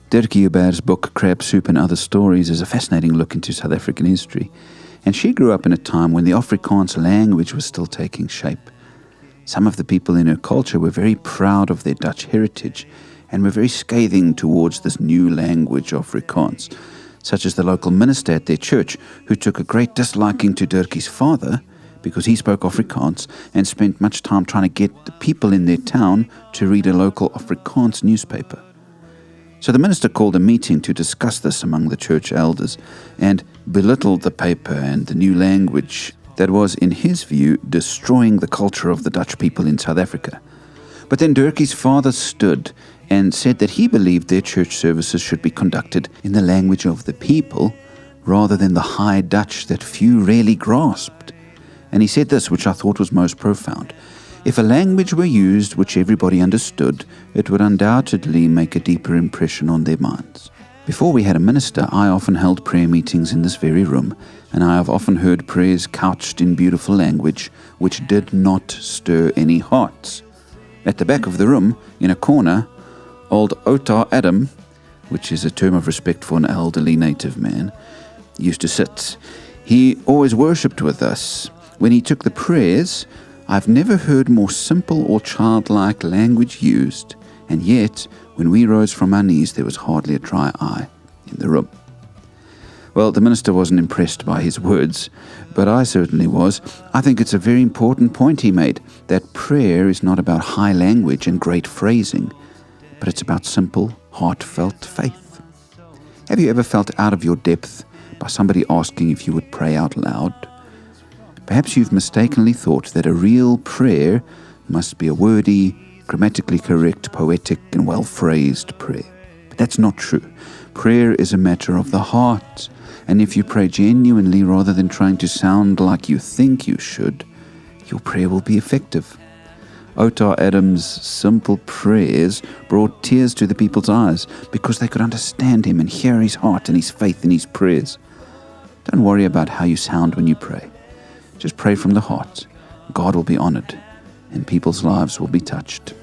Dirkie Hubert's book, Crab Soup and Other Stories, is a fascinating look into South African history. And she grew up in a time when the Afrikaans language was still taking shape. Some of the people in her culture were very proud of their Dutch heritage and were very scathing towards this new language, Afrikaans, such as the local minister at their church, who took a great disliking to Dirkie's father because he spoke Afrikaans and spent much time trying to get the people in their town to read a local Afrikaans newspaper. So the minister called a meeting to discuss this among the church elders and belittled the paper and the new language that was, in his view, destroying the culture of the Dutch people in South Africa. But then Dirkie's father stood and said that he believed their church services should be conducted in the language of the people rather than the High Dutch that few rarely grasped. And he said this, which I thought was most profound. If a language were used which everybody understood, it would undoubtedly make a deeper impression on their minds. Before we had a minister, I often held prayer meetings in this very room, and I have often heard prayers couched in beautiful language which did not stir any hearts. At the back of the room, in a corner, old Outa Adam, which is a term of respect for an elderly native man, used to sit. He always worshipped with us. When he took the prayers, I've never heard more simple or childlike language used, and yet, when we rose from our knees, there was hardly a dry eye in the room. Well, the minister wasn't impressed by his words, but I certainly was. I think it's a very important point he made, that prayer is not about high language and great phrasing, but it's about simple, heartfelt faith. Have you ever felt out of your depth by somebody asking if you would pray out loud? Perhaps you've mistakenly thought that a real prayer must be a wordy, grammatically correct, poetic, and well-phrased prayer. But that's not true. Prayer is a matter of the heart, and if you pray genuinely rather than trying to sound like you think you should, your prayer will be effective. Outa Adams' simple prayers brought tears to the people's eyes because they could understand him and hear his heart and his faith in his prayers. Don't worry about how you sound when you pray. Just pray from the heart. God will be honored, and people's lives will be touched.